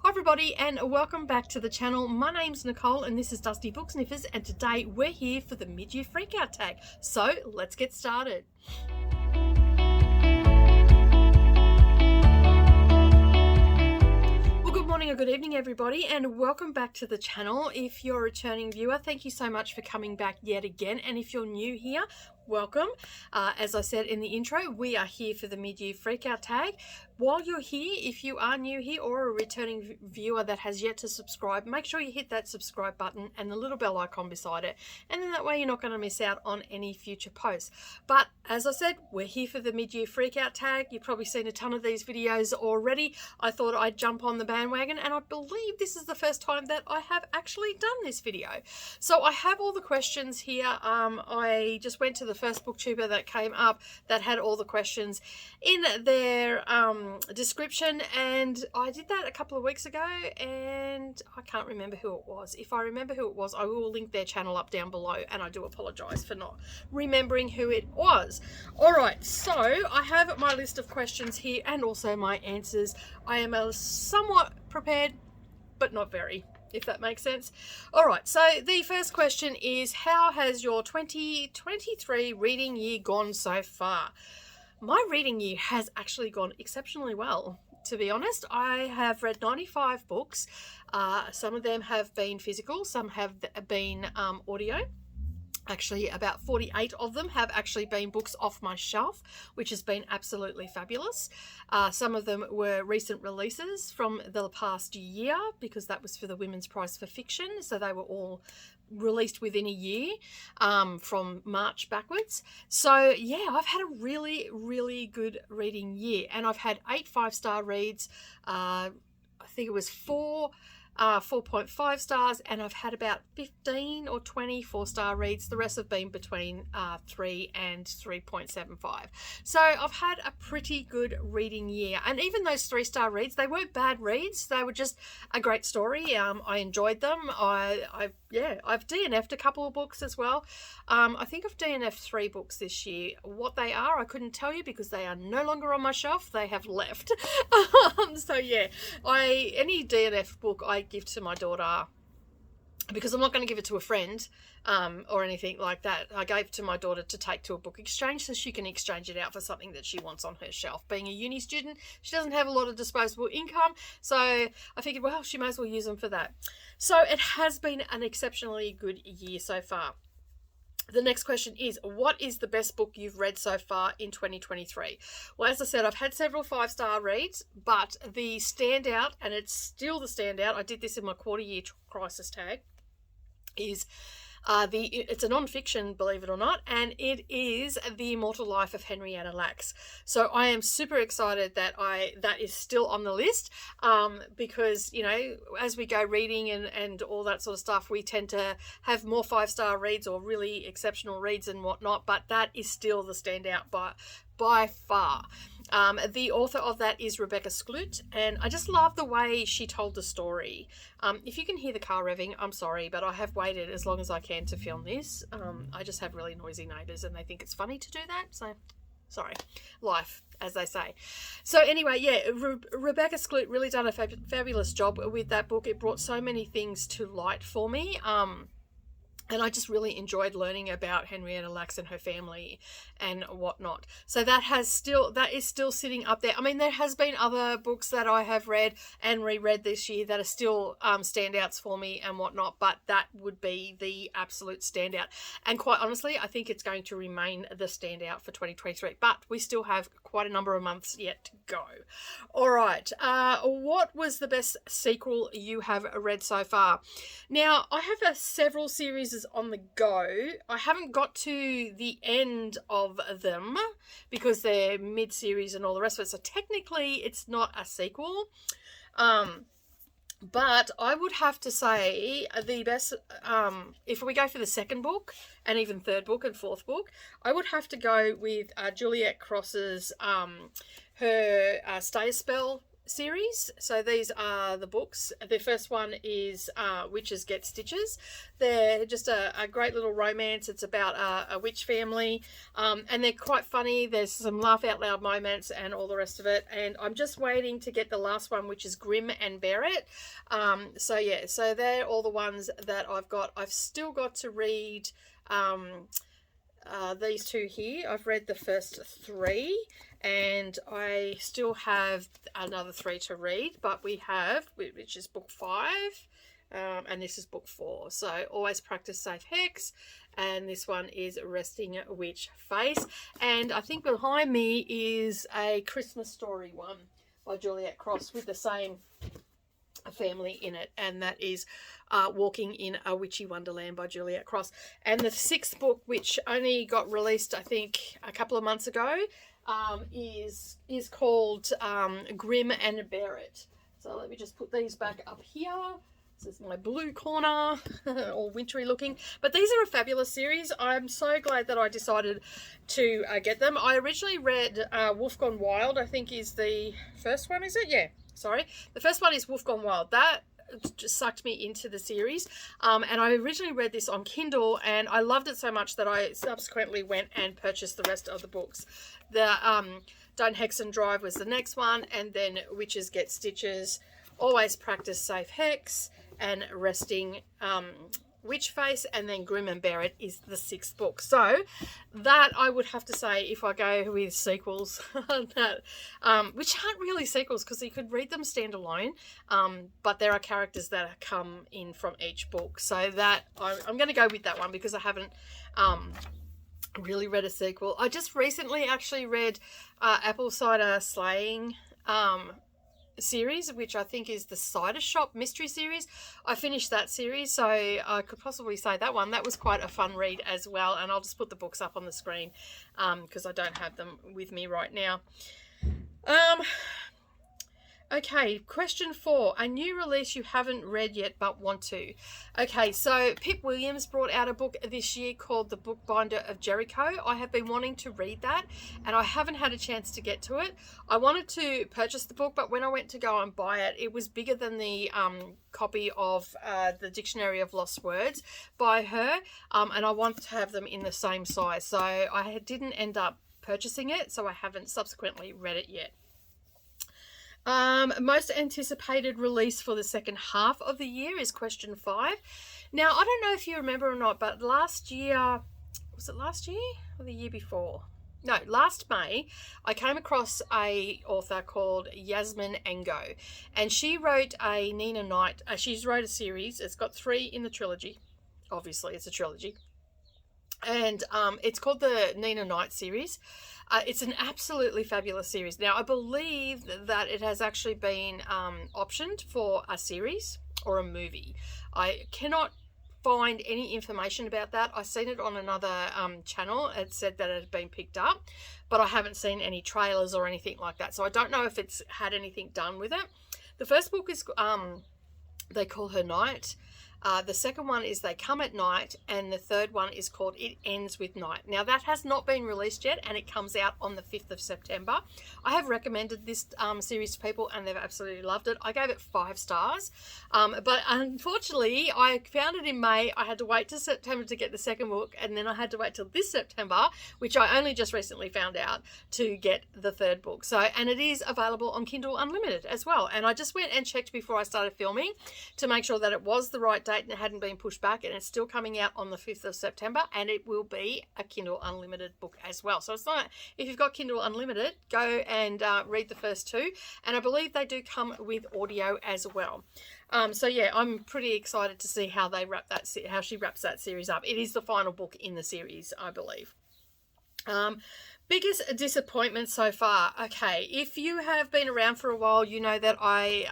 Hi everybody and welcome back to the channel. My name's Nicole and this is Dusty Book Sniffers, and today we're here for the mid-year freakout tag. So let's get started. Well, good morning or good evening everybody and welcome back to the channel. If you're a returning viewer, thank you so much for coming back yet again, and if you're new here, welcome. As I said in the intro, we are here for the mid-year freakout tag. While you're here, if you are new here or a returning viewer that has yet to subscribe, make sure you hit that subscribe button and the little bell icon beside it, and then that way you're not going to miss out on any future posts. But as I said, we're here for the mid-year freakout tag. You've probably seen a ton of these videos already. I thought I'd jump on the bandwagon, and I believe this is the first time that I have actually done this video. So I have all the questions here. I just went to the first booktuber that came up that had all the questions in their description, and I did that a couple of weeks ago and I can't remember who it was. If I remember who it was, I will link their channel up down below, and I do apologize for not remembering who it was. Alright, so I have my list of questions here and also my answers. I am somewhat prepared but not very, if that makes sense. All right, so the first question is, how has your 2023 reading year gone so far? My reading year has actually gone exceptionally well, to be honest. I have read 95 books. Some of them have been physical, some have been audio. Actually, about 48 of them have actually been books off my shelf, which has been absolutely fabulous. Some of them were recent releases from the past year, because that was for the Women's Prize for Fiction. So they were all released within a year, from March backwards. So yeah, I've had a really good reading year, and I've had 8 5-star reads. I think it was 4.5 stars, and I've had about 15 or 20 4-star reads. The rest have been between 3 and 3.75. So I've had a pretty good reading year, and even those 3-star reads, they weren't bad reads. They were just a great story. I enjoyed them. I've DNF'd a couple of books as well. I think I've DNF'd 3 books this year. What they are, I couldn't tell you because they are no longer on my shelf. They have left. So yeah, any DNF book I give to my daughter, because I'm not going to give it to a friend or anything like that. I gave it to my daughter to take to a book exchange so she can exchange it out for something that she wants on her shelf. Being a uni student, she doesn't have a lot of disposable income, so I figured, well, she may as well use them for that. So it has been an exceptionally good year so far. The next question is, what is the best book you've read so far in 2023? Well, as I said, I've had several 5-star reads, but the standout, and it's still the standout, I did this in my quarter year crisis tag, is it's a non-fiction, believe it or not, and it is The Immortal Life of Henrietta Lacks. So I am super excited that that is still on the list, because, you know, as we go reading and all that sort of stuff, we tend to have more 5-star reads or really exceptional reads and whatnot, but that is still the standout by far. The author of that is Rebecca Skloot, and I just love the way she told the story. If you can hear the car revving, I'm sorry, but I have waited as long as I can to film this. I just have really noisy neighbours and they think it's funny to do that, so sorry. Life, as they say. So anyway, yeah, Rebecca Skloot really done a fabulous job with that book. It brought so many things to light for me. And I just really enjoyed learning about Henrietta Lacks and her family and whatnot. So that is still sitting up there. I mean, there has been other books that I have read and reread this year that are still standouts for me and whatnot, but that would be the absolute standout. And quite honestly, I think it's going to remain the standout for 2023. But we still have quite a number of months yet to go. All right. What was the best sequel you have read so far? Now, I have several series on the go. I haven't got to the end of them because they're mid-series and all the rest of it, so technically it's not a sequel, but I would have to say the best, if we go for the second book and even third book and fourth book, I would have to go with Juliet Cross's her Stay a Spell series. So these are the books. The first one is Witches Get Stitches. They're just a great little romance. It's about a witch family, and they're quite funny. There's some laugh out loud moments and all the rest of it, and I'm just waiting to get the last one, which is Grim and Bear It. So yeah, so they're all the ones that I've got. I've still got to read these two here. I've read the first 3, and I still have another 3 to read, but we have, which is book 5, and this is book 4. So Always Practice Safe Hex, and this one is Resting Witch Face. And I think behind me is a Christmas Story one by Juliet Cross with the same family in it, and that is Walking in a Witchy Wonderland by Juliet Cross. And the 6th book, which only got released I think a couple of months ago, is called Grim and Bear It. So let me just put these back up here. This is my blue corner, all wintry looking. But these are a fabulous series. I'm so glad that I decided to get them. I originally read Wolf Gone Wild, I think is the first one, is it? Yeah, sorry. The first one is Wolf Gone Wild. That just sucked me into the series, and I originally read this on Kindle, and I loved it so much that I subsequently went and purchased the rest of the books. The Don't Hex and Drive was the next one, and then Witches Get Stitches, Always Practice Safe Hex, and Resting Witch Face, and then Grim and Bear It is the 6th book. So that, I would have to say, if I go with sequels, that, which aren't really sequels because you could read them standalone, but there are characters that come in from each book. So that I'm going to go with that one because I haven't really read a sequel. I just recently actually read Apple Cider Slaying series, which I think is the Cider Shop mystery series. I finished that series, so I could possibly say that one. That was quite a fun read as well, and I'll just put the books up on the screen because I don't have them with me right now. Okay, question 4. A new release you haven't read yet but want to. Okay, so Pip Williams brought out a book this year called The Bookbinder of Jericho. I have been wanting to read that, and I haven't had a chance to get to it. I wanted to purchase the book, but when I went to go and buy it, it was bigger than the copy of the Dictionary of Lost Words by her, and I wanted to have them in the same size. So I didn't end up purchasing it, so I haven't subsequently read it yet. Most anticipated release for the second half of the year is question 5. Now, I don't know if you remember or not, but last year, was it last year or the year before? No, last May, I came across a author called Yasmin Engo, and she wrote a Nina Knight. She's wrote a series. It's got 3 in the trilogy. Obviously, it's a trilogy. And it's called the Nina Knight series. It's an absolutely fabulous series. Now, I believe that it has actually been optioned for a series or a movie. I cannot find any information about that. I've seen it on another channel. It said that it had been picked up, but I haven't seen any trailers or anything like that. So I don't know if it's had anything done with it. The first book is They Call Her Night. The second one is They Come at Night, and the third one is called It Ends with Night. Now, that has not been released yet, and it comes out on the 5th of September. I have recommended this series to people, and they've absolutely loved it. I gave it 5 stars, but unfortunately, I found it in May. I had to wait till September to get the second book, and then I had to wait till this September, which I only just recently found out, to get the third book. So, and it is available on Kindle Unlimited as well. And I just went and checked before I started filming to make sure that it was the right date and it hadn't been pushed back, and it's still coming out on the 5th of September, and it will be a Kindle Unlimited book as well. So it's not, if you've got Kindle Unlimited, go and read the first 2, and I believe they do come with audio as well. So yeah, I'm pretty excited to see how they how she wraps that series up. It is the final book in the series, I believe. Biggest disappointment so far. Okay, if you have been around for a while, you know that I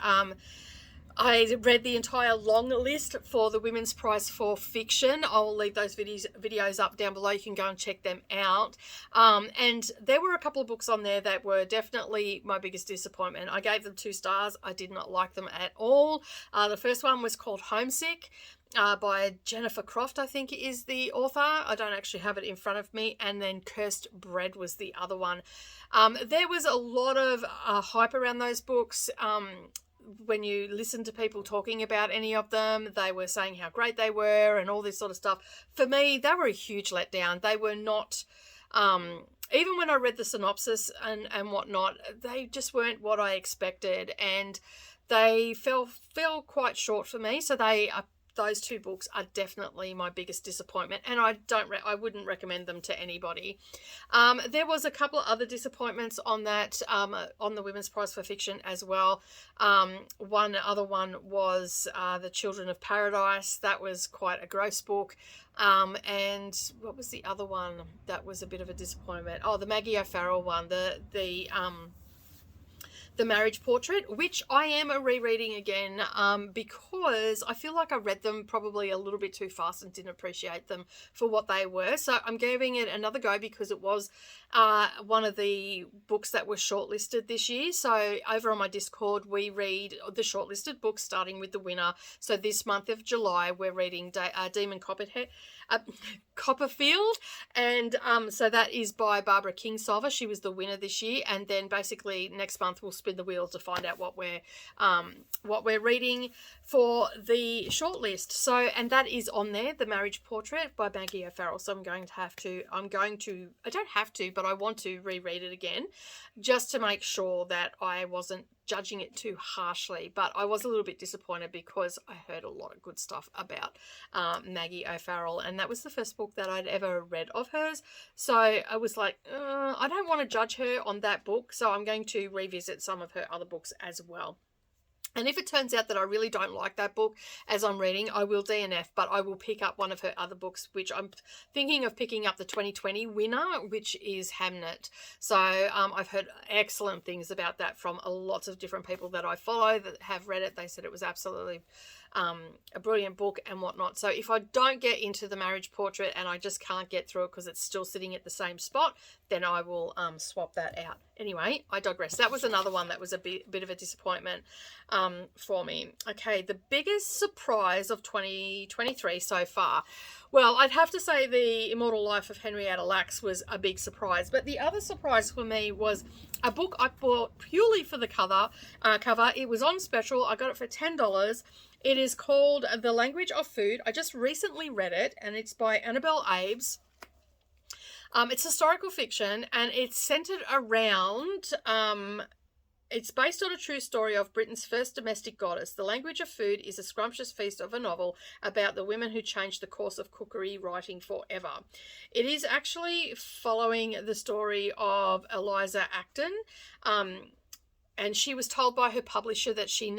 I read the entire long list for the Women's Prize for Fiction. I'll leave those videos up down below. You can go and check them out. And there were a couple of books on there that were definitely my biggest disappointment. I gave them 2 stars. I did not like them at all. The first one was called Homesick. By Jennifer Croft, I think is the author. I don't actually have it in front of me. And then Cursed Bread was the other one. There was a lot of hype around those books. When you listen to people talking about any of them, they were saying how great they were and all this sort of stuff. For me, they were a huge letdown. They were not, even when I read the synopsis and whatnot, they just weren't what I expected, and they fell quite short for me. So those 2 books are definitely my biggest disappointment, and I wouldn't recommend them to anybody. There was a couple of other disappointments on that, on the Women's Prize for Fiction as well. One other one was The Children of Paradise. That was quite a gross book. And what was the other one that was a bit of a disappointment? Oh, the Maggie O'Farrell one, the Marriage Portrait, which I am rereading again, because I feel like I read them probably a little bit too fast and didn't appreciate them for what they were. So I'm giving it another go because it was one of the books that were shortlisted this year. So over on my Discord, we read the shortlisted books starting with the winner. So this month of July, we're reading Demon Copperfield, and so that is by Barbara Kingsolver. She was the winner this year, and then basically next month we'll spin the wheel to find out what we're reading for the shortlist. So, and that is on there, The Marriage Portrait by Maggie O'Farrell. So I don't have to, but I want to reread it again just to make sure that I wasn't judging it too harshly. But I was a little bit disappointed because I heard a lot of good stuff about Maggie O'Farrell, and that was the first book that I'd ever read of hers. So I was like, I don't want to judge her on that book, so I'm going to revisit some of her other books as well. And if it turns out that I really don't like that book as I'm reading, I will DNF, but I will pick up one of her other books, which I'm thinking of picking up the 2020 winner, which is Hamnet. So I've heard excellent things about that from lots of different people that I follow that have read it. They said it was absolutely a brilliant book and whatnot. So if I don't get into The Marriage Portrait and I just can't get through it because it's still sitting at the same spot, then I will swap that out. Anyway, I digress. That was another one that was a bit of a disappointment for me. Okay, the biggest surprise of 2023 so far. Well, I'd have to say The Immortal Life of Henrietta Lacks was a big surprise. But the other surprise for me was a book I bought purely for the cover. It was on special. I got it for $10. It is called The Language of Food. I just recently read it, and it's by Annabelle Abbes. It's historical fiction, and it's centered around... It's based on a true story of Britain's first domestic goddess. The Language of Food is a scrumptious feast of a novel about the women who changed the course of cookery writing forever. It is actually following the story of Eliza Acton. And she was told by her publisher that she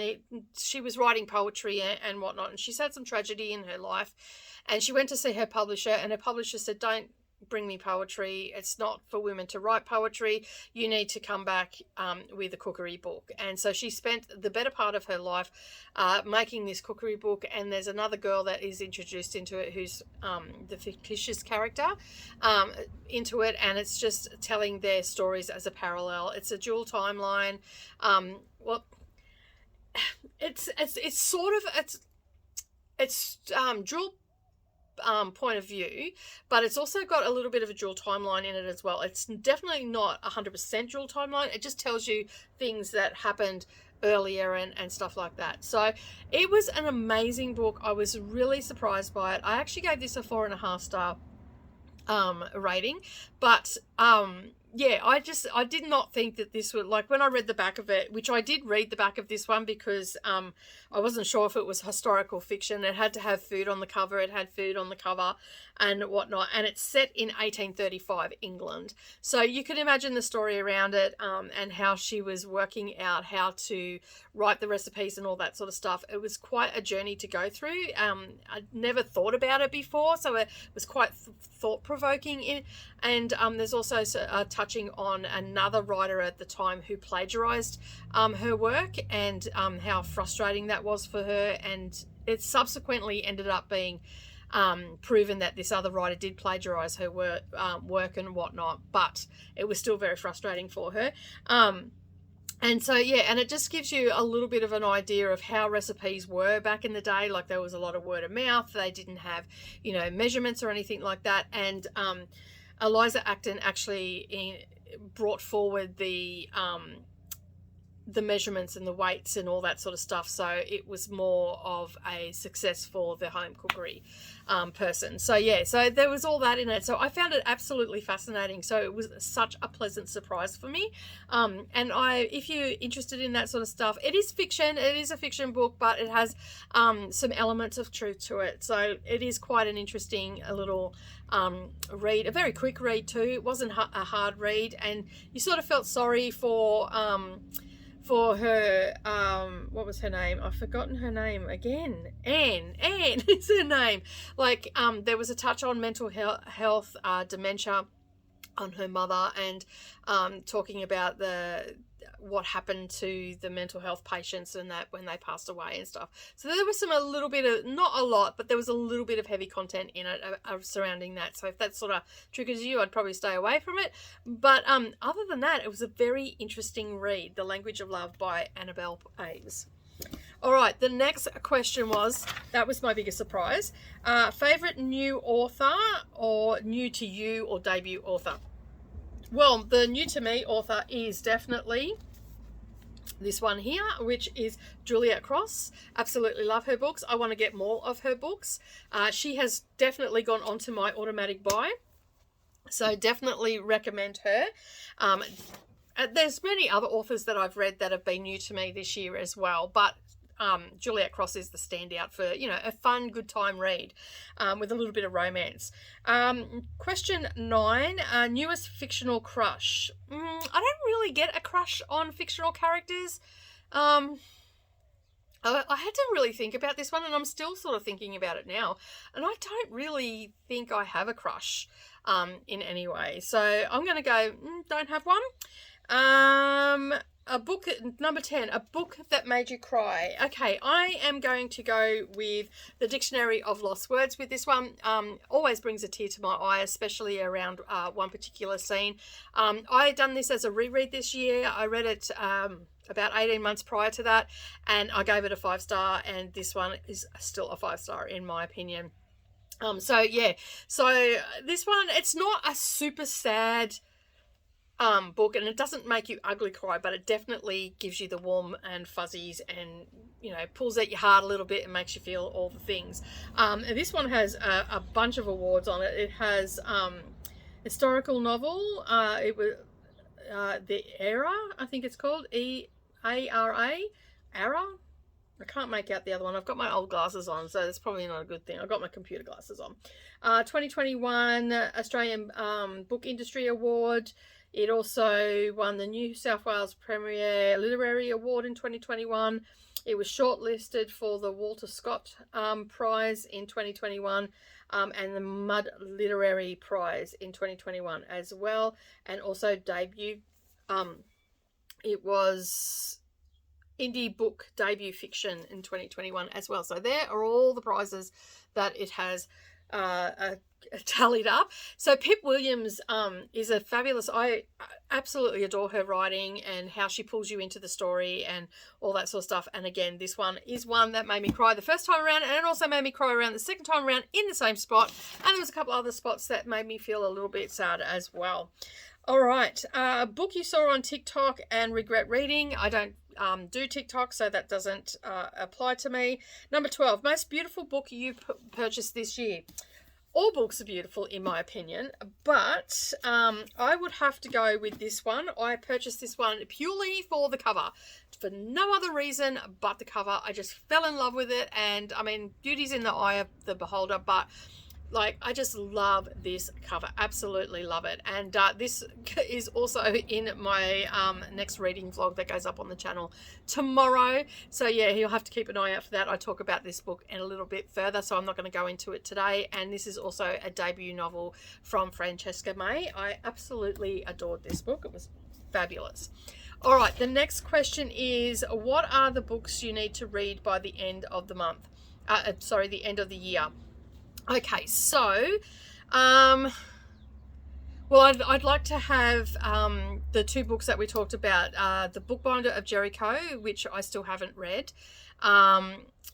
was writing poetry and whatnot, and she's had some tragedy in her life. And she went to see her publisher, and her publisher said, "Don't bring me poetry. It's not for women to write poetry. You need to come back with a cookery book." And so she spent the better part of her life making this cookery book. And there's another girl that is introduced into it who's the fictitious character into it, and it's just telling their stories as a parallel. It's a dual timeline. It's dual point of view, but it's also got a little bit of a dual timeline in it as well. It's definitely not 100% dual timeline. It just tells you things that happened earlier and stuff like that. So it was an amazing book. I was really surprised by it. I actually gave this a 4.5 star rating, but yeah, I did not think that this would, like, when I read the back of it, which I did read the back of this one because I wasn't sure if it was historical fiction. It had to have food on the cover. It had food on the cover and whatnot. And it's set in 1835 England. So you can imagine the story around it and how she was working out how to write the recipes and all that sort of stuff. It was quite a journey to go through. I'd never thought about it before, so it was quite thought-provoking. And there's also a touching on another writer at the time who plagiarized her work, and how frustrating that was for her. And it subsequently ended up being proven that this other writer did plagiarize her work and whatnot, but it was still very frustrating for her. And so, yeah, and it just gives you a little bit of an idea of how recipes were back in the day. Like, there was a lot of word of mouth. They didn't have, measurements or anything like that. And Eliza Acton actually brought forward the measurements and the weights and all that sort of stuff. So it was more of a success for the home cookery person. So yeah, so there was all that in it. So I found it absolutely fascinating. So it was such a pleasant surprise for me. And if you're interested in that sort of stuff, it is fiction. It is a fiction book, but it has some elements of truth to it. So it is quite an interesting little read, a very quick read too. It wasn't a hard read, and you sort of felt sorry for her, what was her name? I've forgotten her name again. Anne is her name. Like, there was a touch on mental health, dementia on her mother, and talking about what happened to the mental health patients and that when they passed away and stuff. So there was a little bit of, not a lot, but there was a little bit of heavy content in it surrounding that. So if that sort of triggers you, I'd probably stay away from it. But other than that, it was a very interesting read, The Language of Love by Annabelle Aves. All right, the next question that was my biggest surprise. Favorite new author, or new to you, or debut author? Well, the new to me author is definitely this one here, which is Juliet Cross. Absolutely love her books. I want to get more of her books. She has definitely gone onto my automatic buy, so definitely recommend her. There's many other authors that I've read that have been new to me this year as well, but Juliet Cross is the standout for, a fun, good time read with a little bit of romance. Question 9, newest fictional crush. I don't really get a crush on fictional characters. I had to really think about this one, and I'm still sort of thinking about it now, and I don't really think I have a crush in any way. So I'm going to go, don't have one. A book, number 10, a book that made you cry. Okay, I am going to go with the Dictionary of Lost Words with this one. Always brings a tear to my eye, especially around one particular scene. I done this as a reread this year. I read it about 18 months prior to that, and I gave it a 5-star, and this one is still a 5-star in my opinion. So this one, it's not a super sad book, and it doesn't make you ugly cry, but it definitely gives you the warm and fuzzies, and pulls at your heart a little bit and makes you feel all the things. And this one has a bunch of awards on it. It has historical novel. It was The Era, I think it's called, EARA. I can't make out the other one. I've got my old glasses on, so that's probably not a good thing. I've got my computer glasses on. 2021 Australian Book Industry Award. It also won the New South Wales Premier Literary Award in 2021. It was shortlisted for the Walter Scott Prize in 2021 and the Mud Literary Prize in 2021 as well. And also debut. It was Indie Book Debut Fiction in 2021 as well. So there are all the prizes that it has tallied up. So Pip Williams is a fabulous, I absolutely adore her writing and how she pulls you into the story and all that sort of stuff. And again, this one is one that made me cry the first time around, and it also made me cry around the second time around in the same spot, and there was a couple other spots that made me feel a little bit sad as well. All right, a book you saw on TikTok and regret reading. I don't do TikTok, so that doesn't apply to me. Number 12, most beautiful book you purchased this year. All books are beautiful in my opinion, but I would have to go with this one. I purchased this one purely for the cover, for no other reason but the cover. I just fell in love with it, and I mean, beauty's in the eye of the beholder, but Like, I just love this cover, absolutely love it. And this is also in my next reading vlog that goes up on the channel tomorrow. So yeah, you'll have to keep an eye out for that. I talk about this book in a little bit further, so I'm not going to go into it today. And this is also a debut novel from Francesca May. I absolutely adored this book. It was fabulous. All right, the next question is, what are the books you need to read by the end of the month? The end of the year. Okay, so, well, I'd like to have the two books that we talked about, The Bookbinder of Jericho, which I still haven't read,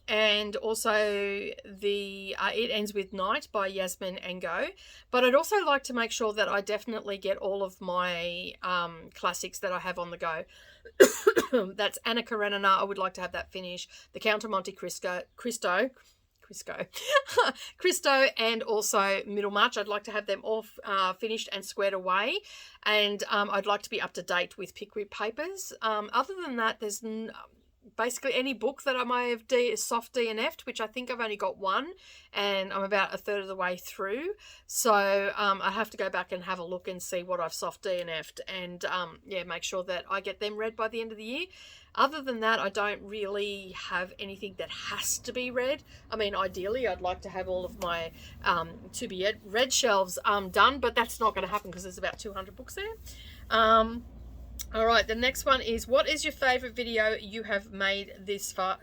and also the It Ends with Night by Yasmin Ngo. But I'd also like to make sure that I definitely get all of my classics that I have on the go. That's Anna Karenina. I would like to have that finished. The Count of Monte Cristo, and also Middlemarch. I'd like to have them all finished and squared away, and I'd like to be up to date with Pickwick Papers. Other than that, there's basically any book that I may have soft DNF'd, which I think I've only got one, and I'm about a third of the way through. So I have to go back and have a look and see what I've soft DNF'd, and yeah, make sure that I get them read by the end of the year. Other than that, I don't really have anything that has to be read. I mean, ideally, I'd like to have all of my to be read shelves done, but that's not going to happen because there's about 200 books there. All right, the next one is, what is your favourite video you have made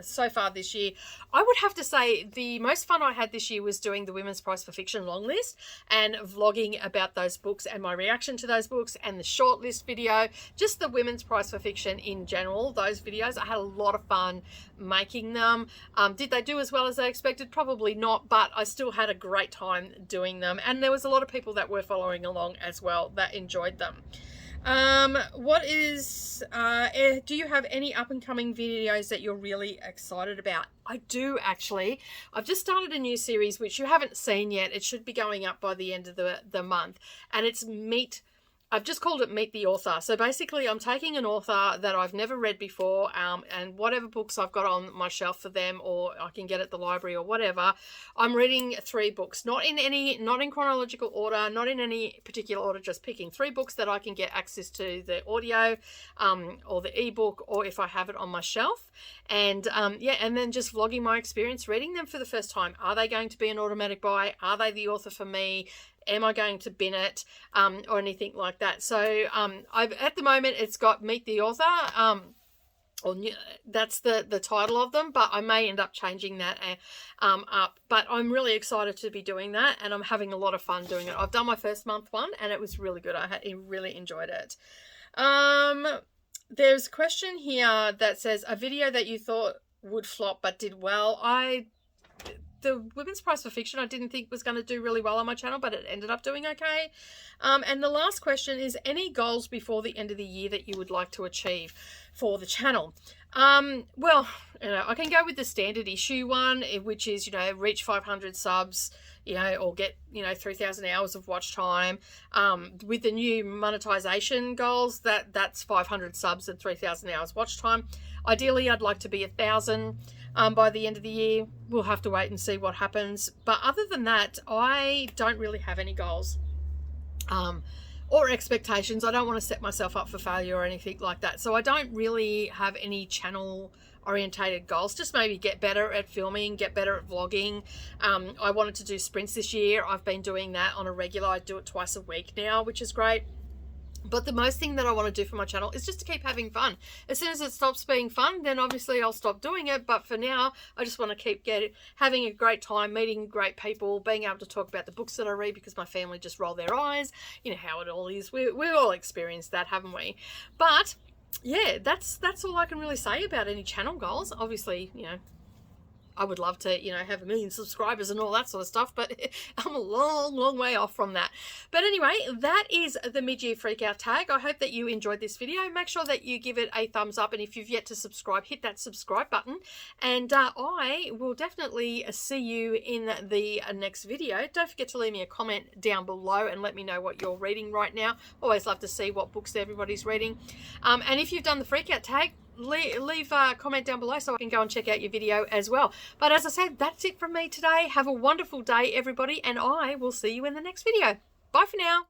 so far this year? I would have to say the most fun I had this year was doing the Women's Prize for Fiction long list and vlogging about those books and my reaction to those books, and the shortlist video, just the Women's Prize for Fiction in general, those videos. I had a lot of fun making them. Did they do as well as I expected? Probably not, but I still had a great time doing them, and there was a lot of people that were following along as well that enjoyed them. Do you have any up and coming videos that you're really excited about? I do, actually. I've just started a new series which you haven't seen yet. It should be going up by the end of the month, and it's I've just called it Meet the Author. So basically I'm taking an author that I've never read before, and whatever books I've got on my shelf for them, or I can get at the library or whatever, I'm reading 3 books, not in chronological order, not in any particular order, just picking 3 books that I can get access to the audio or the ebook, or if I have it on my shelf. And yeah, and then just vlogging my experience reading them for the first time. Are they going to be an automatic buy? Are they the author for me? Am I going to bin it or anything like that? So at the moment it's got Meet the Author, that's the title of them, but I may end up changing that up. But I'm really excited to be doing that, and I'm having a lot of fun doing it. I've done my first month one and it was really good. I really enjoyed it. There's a question here that says, a video that you thought would flop but did well. The Women's Prize for Fiction I didn't think was going to do really well on my channel, but it ended up doing okay. And the last question is, any goals before the end of the year that you would like to achieve for the channel? Well, I can go with the standard issue one, which is, reach 500 subs, or get, 3,000 hours of watch time. With the new monetization goals, that's 500 subs and 3,000 hours watch time. Ideally, I'd like to be 1,000 by the end of the year. We'll have to wait and see what happens. But other than that, I don't really have any goals or expectations. I don't want to set myself up for failure or anything like that. So I don't really have any channel orientated goals. Just maybe get better at filming, get better at vlogging. I wanted to do sprints this year. I've been doing that on a regular. I do it twice a week now, which is great. But the most thing that I want to do for my channel is just to keep having fun. As soon as it stops being fun, then obviously I'll stop doing it. But for now, I just want to keep having a great time, meeting great people, being able to talk about the books that I read, because my family just roll their eyes. You know how it all is. We all experienced that, haven't we? But yeah, that's all I can really say about any channel goals. Obviously, I would love to, have 1 million subscribers and all that sort of stuff, but I'm a long, long way off from that. But anyway, that is the mid-year freakout tag. I hope that you enjoyed this video. Make sure that you give it a thumbs up, and if you've yet to subscribe, hit that subscribe button. And I will definitely see you in the next video. Don't forget to leave me a comment down below and let me know what you're reading right now. Always love to see what books everybody's reading. And if you've done the freakout tag, leave a comment down below so I can go and check out your video as well. But as I said, that's it from me today. Have a wonderful day, everybody, and I will see you in the next video. Bye for now.